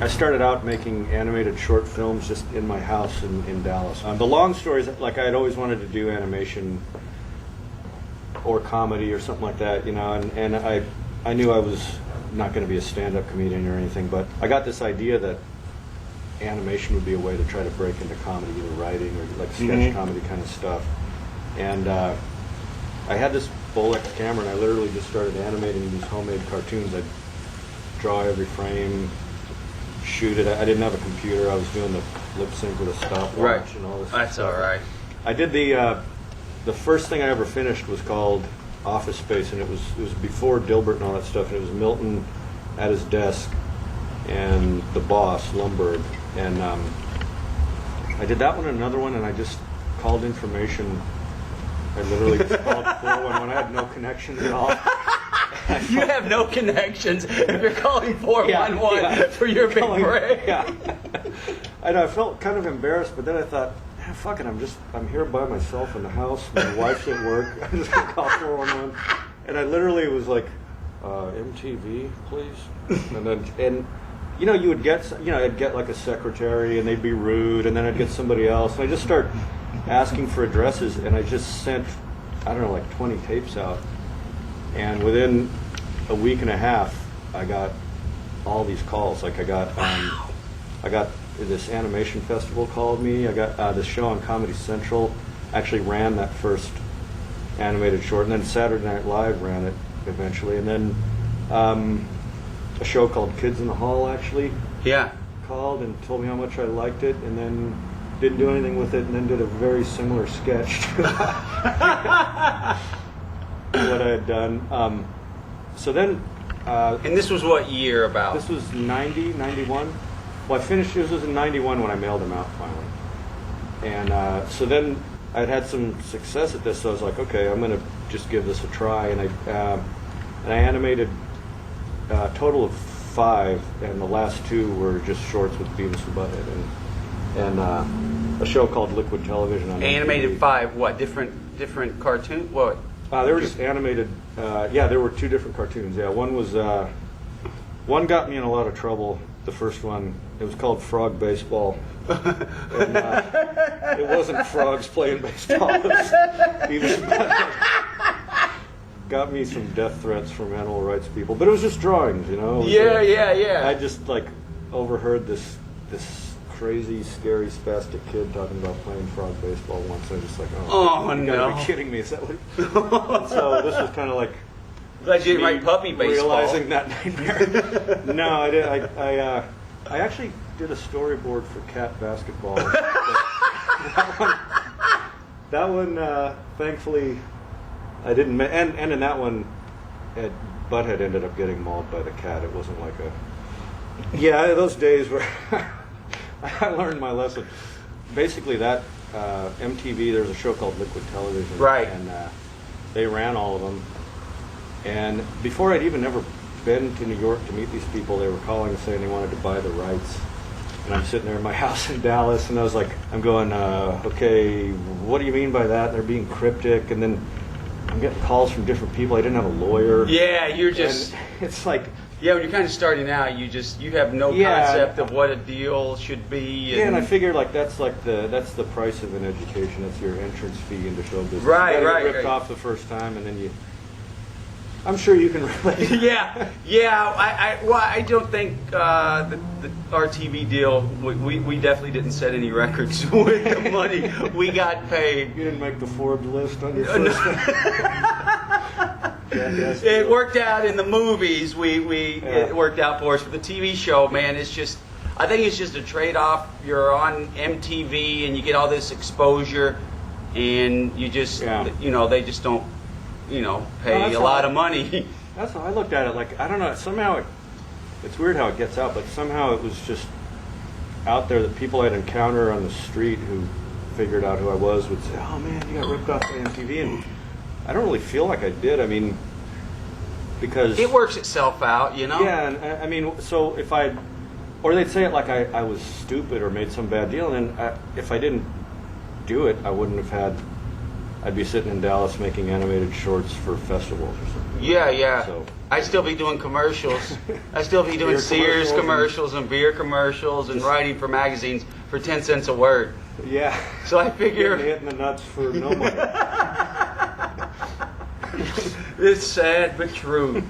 I started out making animated short films just in my house in Dallas. The long story is, like, I had always wanted to do animation or comedy or something like that, you know, and I knew I was not going to be a stand-up comedian or anything, but I got this idea that animation would be a way to try to break into comedy, either writing or like sketch comedy kind of stuff. And I had this Bolex camera, and I literally just started animating these homemade cartoons. I'd draw every frame, shoot it. I didn't have a computer. I was doing the lip sync with a stopwatch and all this. That's stuff. all right. I did the first thing I ever finished was called Office Space, and it was before Dilbert and all that stuff. And it was Milton at his desk and the boss Lumberg, and I did that one and another one, and I just called information. I literally just called 411. I had no connection at all. You have no connections if you're calling 411 for your big break. Yeah. I know, I felt kind of embarrassed, but then I thought, fuck it, I'm here by myself in the house. My wife's at work. I'm just gonna call 411. And I literally was like, MTV, please. And you know, I'd get like a secretary, and they'd be rude, and then I'd get somebody else, and I just start asking for addresses, and I just sent, I don't know, like 20 tapes out. And within a week and a half, I got all these calls. Like I got this animation festival called me. I got this show on Comedy Central. Actually ran that first animated short, and then Saturday Night Live ran it eventually. And then a show called Kids in the Hall actually called and told me how much I liked it, and then didn't do anything with it, and then did a very similar sketch to what I had done. So then... and this was what year about? This was 90, 91. Well, I finished, this was in 91 when I mailed them out finally. And so then I'd had some success at this, so I was like, okay, I'm going to just give this a try. And I animated a total of 5, and the last 2 were just shorts with Beavis and Butthead. And a show called Liquid Television on Animated MTV. 5, what? Different cartoon? What? They were just animated. There were 2 different cartoons. Yeah, one was one got me in a lot of trouble. The first one, it was called Frog Baseball, and it wasn't frogs playing baseball. It was Beavis and Butthead. Got me some death threats from animal rights people, but it was just drawings, you know. Yeah. I just like overheard this crazy, scary, spastic kid talking about playing frog baseball once. I was just like, oh you no, gotta be kidding me! Is that what? So this was kind of like glad you didn't write puppy baseball. Realizing that nightmare. No, I did. I actually did a storyboard for cat basketball. that one, thankfully, I didn't. And in that one, Butthead ended up getting mauled by the cat. It wasn't like a. Yeah, those days were. I learned my lesson. Basically, that MTV, there was a show called Liquid Television. Right. And they ran all of them. And before I'd even ever been to New York to meet these people, they were calling and saying they wanted to buy the rights. And I'm sitting there in my house in Dallas, and I was like, I'm going, okay, what do you mean by that? And they're being cryptic. And then I'm getting calls from different people. I didn't have a lawyer. Yeah, you're just... And it's like... Yeah, when you're kind of starting out, you have no concept of what a deal should be. And I figured like that's the price of an education. That's your entrance fee into show business. Right, you get right. ripped off the first time, and then I'm sure you can relate. Yeah. I don't think our TV deal. We definitely didn't set any records with the money we got paid. You didn't make the Forbes list on your first one. It worked out in the movies. It worked out for us. But the TV show, man, I think it's just a trade-off. You're on MTV and you get all this exposure, and you just, they just don't, pay a lot of money. That's how I looked at it. Like, I don't know. Somehow it's weird how it gets out, but somehow it was just out there that people I'd encounter on the street who figured out who I was would say, "Oh man, you got ripped off by MTV," and I don't really feel like I did. I mean, because it works itself out, Yeah, and I mean, so if or they'd say it like I was stupid or made some bad deal, and then if I didn't do it, I wouldn't have had I'd be sitting in Dallas making animated shorts for festivals or something. Yeah. So, I'd still be doing commercials. I'd still be doing Beer Sears commercials commercials and beer commercials and writing for magazines for 10 cents a word. yeah. So I figure Hitting the nuts for no money. it's sad but true.